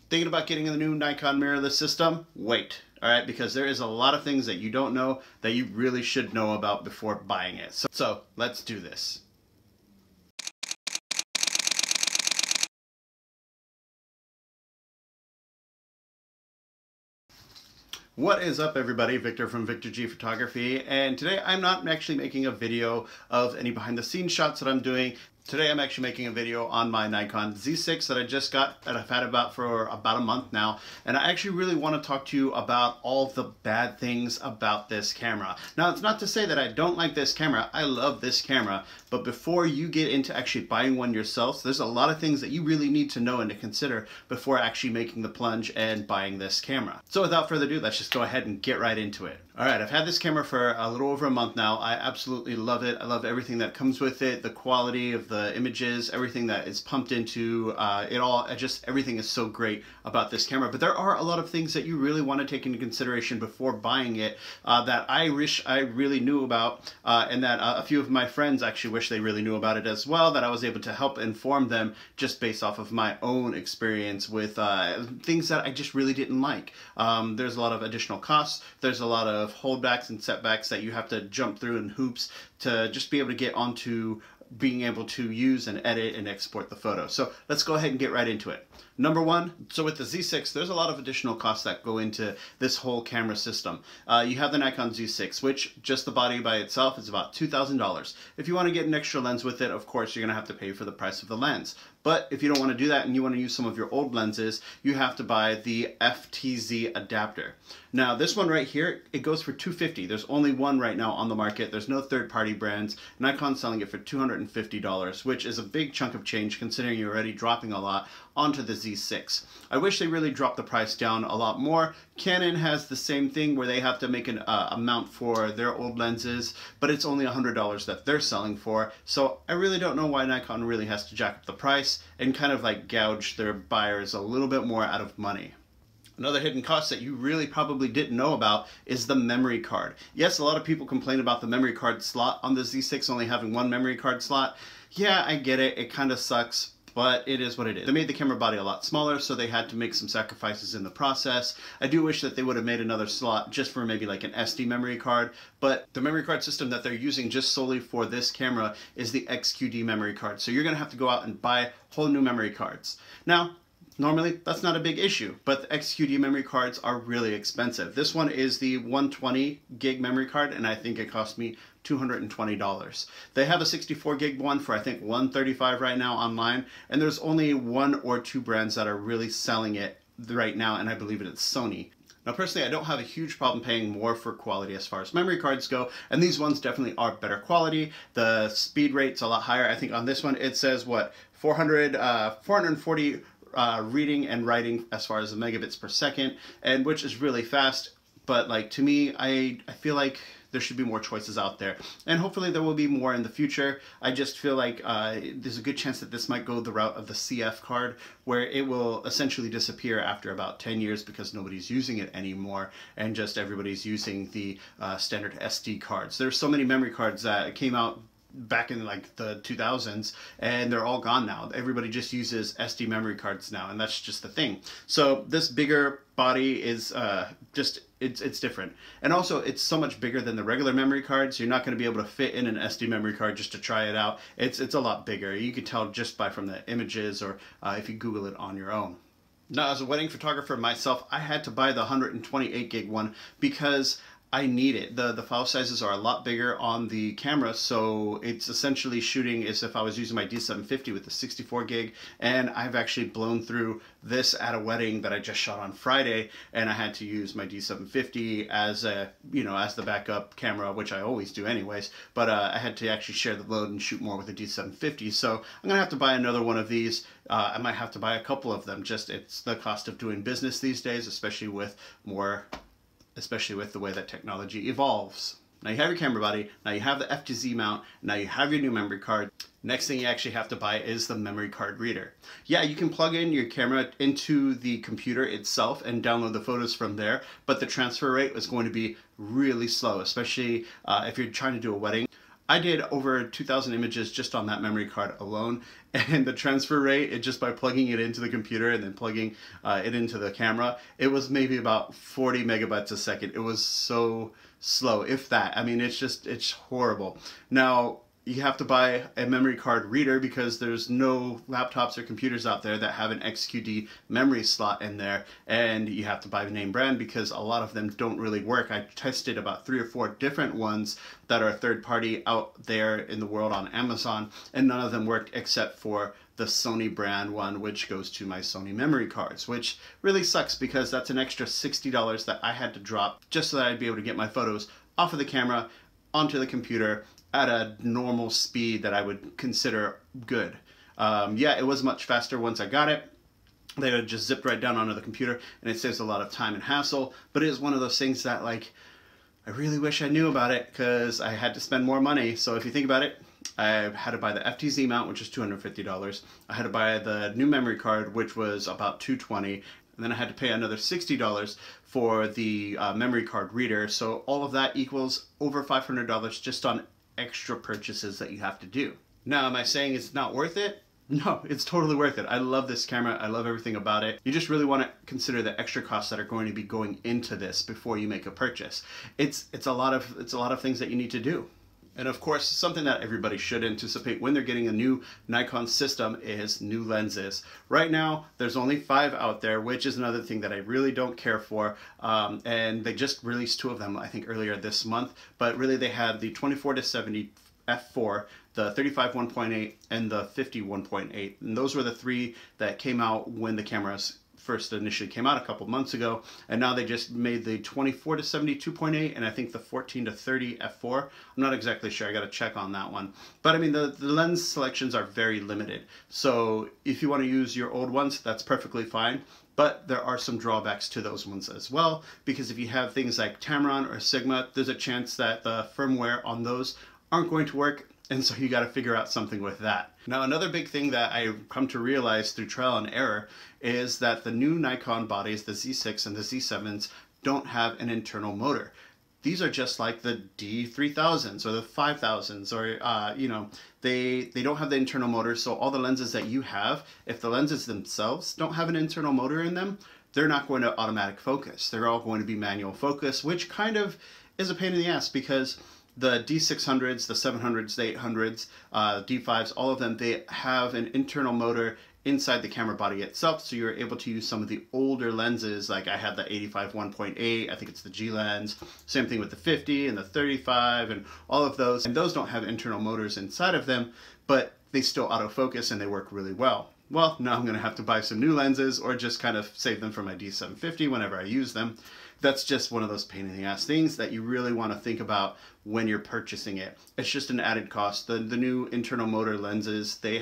Thinking about getting a new Nikon mirrorless system? Wait, all right, because there is a lot of things that you don't know that you really should know about before buying it. So let's do this. What is up, everybody? Victor from Victor G Photography, and today I'm not actually making a video of any behind the scenes shots that I'm doing. Today I'm actually making a video on my Nikon Z6 that I just got, that I've had for about a month now, and I actually really want to talk to you about all the bad things about this camera. Now, it's not to say that I don't like this camera. I love this camera, but before you get into actually buying one yourself, there's a lot of things that you really need to know and to consider before actually making the plunge and buying this camera. So without further ado, let's just go ahead and get right into it. Alright, I've had this camera for a little over a month now. I absolutely love it. I love everything that comes with it, the quality of the images, everything that is pumped into it all. Everything is so great about this camera. But there are a lot of things that you really want to take into consideration before buying it that I wish I really knew about, and that a few of my friends actually wish they really knew about it as well, that I was able to help inform them just based off of my own experience with things that I just really didn't like. There's a lot of additional costs. There's a lot of holdbacks and setbacks that you have to jump through in hoops to just be able to get onto being able to use and edit and export the photo. So let's go ahead and get right into it. Number one, so with the Z6, there's a lot of additional costs that go into this whole camera system. You have the Nikon Z6, which just the body by itself is about $2,000. If you want to get an extra lens with it, of course, you're going to have to pay for the price of the lens. But if you don't want to do that and you want to use some of your old lenses, you have to buy the FTZ adapter. Now, this one right here, it goes for $250. There's only one right now on the market. There's no third-party brands. Nikon's selling it for $250, which is a big chunk of change considering you're already dropping a lot onto the Z6. I wish they really dropped the price down a lot more. Canon has the same thing where they have to make an amount for their old lenses, but it's only $100 that they're selling for. So I really don't know why Nikon really has to jack up the price and kind of like gouge their buyers a little bit more out of money. Another hidden cost that you really probably didn't know about is the memory card. Yes, a lot of people complain about the memory card slot on the Z6 only having one memory card slot. Yeah, I get it. It kind of sucks, but it is what it is. They made the camera body a lot smaller, so they had to make some sacrifices in the process. I do wish that they would have made another slot just for maybe like an SD memory card, but the memory card system that they're using just solely for this camera is the XQD memory card. So you're gonna have to go out and buy whole new memory cards. Now, normally, that's not a big issue, but the XQD memory cards are really expensive. This one is the 120 gig memory card, and I think it cost me $220. They have a 64 gig one for I think $135 right now online, and there's only one or two brands that are really selling it right now, and I believe it's Sony. Now, personally, I don't have a huge problem paying more for quality as far as memory cards go, and these ones definitely are better quality. The speed rate's a lot higher. I think on this one it says, what, 440 reading and writing as far as the megabits per second, and which is really fast. But like, to me, I feel like there should be more choices out there, and hopefully there will be more in the future. I just feel like there's a good chance that this might go the route of the CF card, where it will essentially disappear after about 10 years because nobody's using it anymore, and just everybody's using the standard SD cards. There's so many memory cards that came out back in like the 2000s, and they're all gone now. Everybody just uses SD memory cards now, and that's just the thing. So this bigger body is it's different, and also it's so much bigger than the regular memory cards. You're not going to be able to fit in an SD memory card just to try it out. It's a lot bigger. You can tell just from the images, or if you Google it on your own. Now, as a wedding photographer myself, I had to buy the 128 gig one because I need it. The file sizes are a lot bigger on the camera, so it's essentially shooting as if I was using my D750 with the 64 gig, and I've actually blown through this at a wedding that I just shot on Friday, and I had to use my D750 as a, as the backup camera, which I always do anyways, but I had to actually share the load and shoot more with the D750, so I'm gonna have to buy another one of these. I might have to buy a couple of them. Just, it's the cost of doing business these days, especially with the way that technology evolves. Now you have your camera body, now you have the FTZ mount, now you have your new memory card. Next thing you actually have to buy is the memory card reader. Yeah, you can plug in your camera into the computer itself and download the photos from there, but the transfer rate is going to be really slow, especially if you're trying to do a wedding. I did over 2,000 images just on that memory card alone, and the transfer rate, just by plugging it into the computer and then plugging it into the camera, it was maybe about 40 megabytes a second. It was so slow, if that. I mean, it's horrible. Now, you have to buy a memory card reader because there's no laptops or computers out there that have an XQD memory slot in there, and you have to buy the name brand because a lot of them don't really work. I tested about 3 or 4 different ones that are third party out there in the world on Amazon, and none of them worked except for the Sony brand one, which goes to my Sony memory cards, which really sucks because that's an extra $60 that I had to drop just so that I'd be able to get my photos off of the camera onto the computer at a normal speed that I would consider good. Yeah, it was much faster once I got it. They had just zipped right down onto the computer, and it saves a lot of time and hassle, but it is one of those things that, like, I really wish I knew about it because I had to spend more money. So if you think about it, I had to buy the FTZ mount, which is $250. I had to buy the new memory card, which was about $220. And then I had to pay another $60 for the memory card reader. So all of that equals over $500 just on extra purchases that you have to do. Now, am I saying it's not worth it? No, it's totally worth it. I love this camera. I love everything about it. You just really want to consider the extra costs that are going to be going into this before you make a purchase. It's a lot of things that you need to do. And of course, something that everybody should anticipate when they're getting a new Nikon system is new lenses. Right now, there's only 5 out there, which is another thing that I really don't care for. And they just released 2 of them, I think, earlier this month. But really, they had the 24-70 f4, the 35 1.8, and the 50 1.8. And those were the 3 that came out when the cameras first initially came out a couple months ago, and now they just made the 24-70 2.8 and I think the 14-30 f4. I'm not exactly sure, I gotta check on that one. But I mean, the lens selections are very limited, so if you want to use your old ones, that's perfectly fine. But there are some drawbacks to those ones as well, because if you have things like Tamron or Sigma, there's a chance that the firmware on those aren't going to work, and so you got to figure out something with that. Now, another big thing that I've come to realize through trial and error is that the new Nikon bodies, the Z6 and the Z7s, don't have an internal motor. These are just like the D3000s or the 5000s, or you know, they don't have the internal motor. So all the lenses that you have, if the lenses themselves don't have an internal motor in them, they're not going to automatic focus. They're all going to be manual focus, which kind of is a pain in the ass because the D600s, the 700s, the 800s, D5s, all of them, they have an internal motor inside the camera body itself, so you're able to use some of the older lenses. Like I had the 85 1.8, I think it's the G lens, same thing with the 50 and the 35 and all of those, and those don't have internal motors inside of them, but they still autofocus and they work really well. Well, now I'm going to have to buy some new lenses or just kind of save them for my D750 whenever I use them. That's just one of those pain in the ass things that you really want to think about when you're purchasing it. It's just an added cost. The new internal motor lenses, they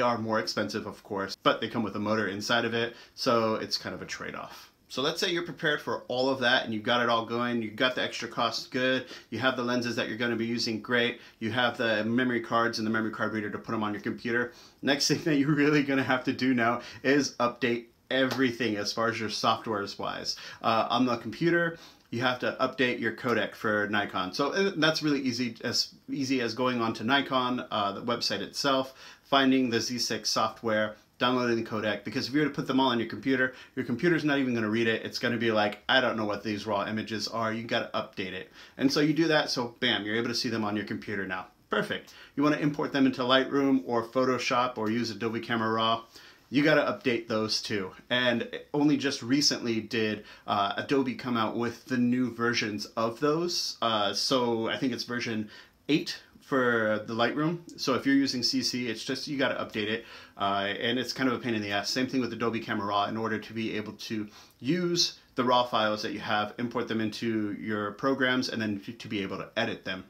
are more expensive, of course, but they come with a motor inside of it, so it's kind of a trade-off. So let's say you're prepared for all of that and you've got it all going, you got the extra costs good, you have the lenses that you're going to be using great, you have the memory cards and the memory card reader to put them on your computer. Next thing that you're really going to have to do now is update everything as far as your software is wise. On the computer, you have to update your codec for Nikon. So that's really easy as going on to Nikon, the website itself, finding the Z6 software, downloading the codec, because if you were to put them all on your computer's not even going to read it. It's going to be like, I don't know what these raw images are. You got to update it. And so you do that, so bam, you're able to see them on your computer now. Perfect. You want to import them into Lightroom or Photoshop or use Adobe Camera Raw, you got to update those too. And only just recently did Adobe come out with the new versions of those. So I think it's version 8 for the Lightroom. So if you're using CC, it's just, you got to update it. And it's kind of a pain in the ass. Same thing with Adobe Camera Raw. In order to be able to use the raw files that you have, import them into your programs, and then to be able to edit them.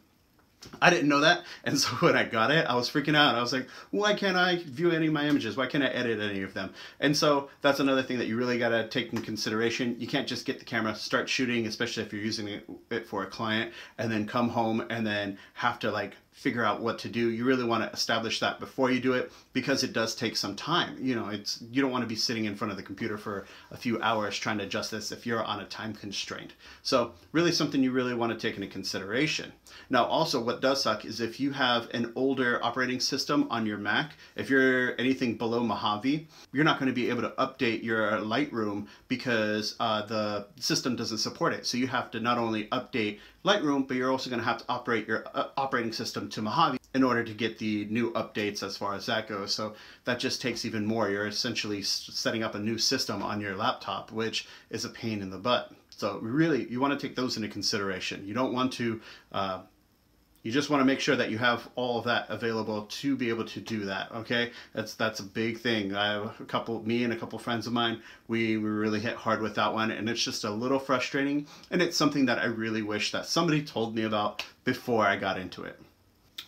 I didn't know that, and so when I got it, I was freaking out. I was like, why can't I view any of my images? Why can't I edit any of them? And so that's another thing that you really got to take in consideration. You can't just get the camera, start shooting, especially if you're using it for a client, and then come home and then have to like figure out what to do. You really want to establish that before you do it, because it does take some time. You know, you don't want to be sitting in front of the computer for a few hours trying to adjust this if you're on a time constraint. So really something you really want to take into consideration. Now also, what does suck is if you have an older operating system on your Mac, if you're anything below Mojave, you're not going to be able to update your Lightroom because the system doesn't support it. So you have to not only update Lightroom, but you're also going to have to operate your operating system to Mojave in order to get the new updates as far as that goes. So that just takes even more. You're essentially setting up a new system on your laptop, which is a pain in the butt. So really, you want to take those into consideration. You don't want to, you just want to make sure that you have all of that available to be able to do that, okay? That's a big thing. I have me and a couple friends of mine, we really hit hard with that one, and it's just a little frustrating, and it's something that I really wish that somebody told me about before I got into it.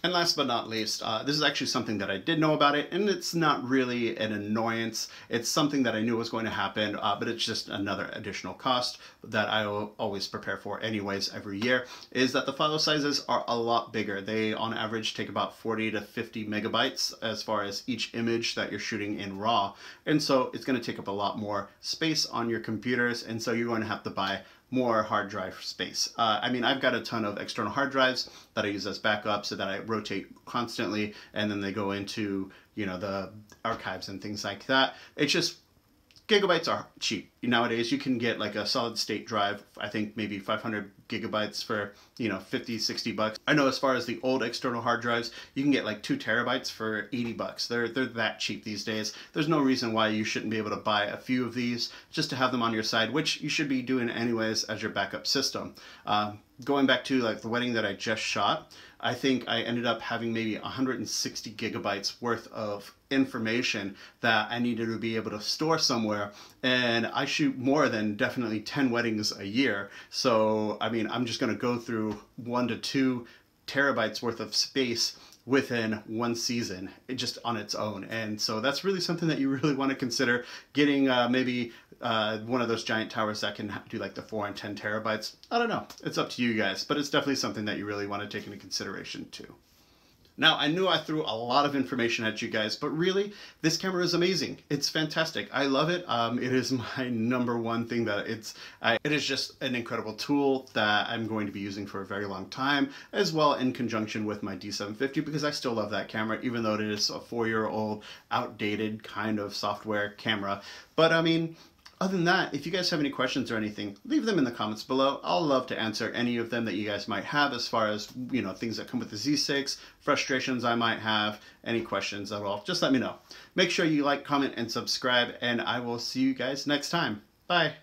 And last but not least, this is actually something that I did know about it, and it's not really an annoyance. It's something that I knew was going to happen, but it's just another additional cost that I will always prepare for anyways every year, is that the file sizes are a lot bigger. They, on average, take about 40 to 50 megabytes as far as each image that you're shooting in RAW. And so it's going to take up a lot more space on your computers, and so you're going to have to buy more hard drive space. I mean, I've got a ton of external hard drives that I use as backup so that I rotate constantly, and then they go into, you know, the archives and things like that. It's just, gigabytes are cheap. Nowadays, you can get like a solid state drive, I think maybe 500 gigabytes for, you know, 50, 60 bucks. I know as far as the old external hard drives, you can get like 2 terabytes for 80 bucks. They're that cheap these days. There's no reason why you shouldn't be able to buy a few of these just to have them on your side, which you should be doing anyways as your backup system. Going back to like the wedding that I just shot, I think I ended up having maybe 160 gigabytes worth of information that I needed to be able to store somewhere, and I shoot more than definitely 10 weddings a year. So I mean, I'm just going to go through 1 to 2 terabytes worth of space within one season, just on its own. And so that's really something that you really want to consider, getting maybe one of those giant towers that can do like the 4 and 10 terabytes. I don't know, it's up to you guys, but it's definitely something that you really want to take into consideration too. Now, I knew I threw a lot of information at you guys, but really, this camera is amazing. It's fantastic. I love it. It is my #1 thing that it is just an incredible tool that I'm going to be using for a very long time, as well in conjunction with my D750, because I still love that camera, even though it is a 4-year-old outdated kind of software camera. But I mean, other than that, if you guys have any questions or anything, leave them in the comments below. I'll love to answer any of them that you guys might have, as far as, you know, things that come with the Z6, frustrations I might have, any questions at all. Just let me know. Make sure you like, comment, and subscribe, and I will see you guys next time. Bye.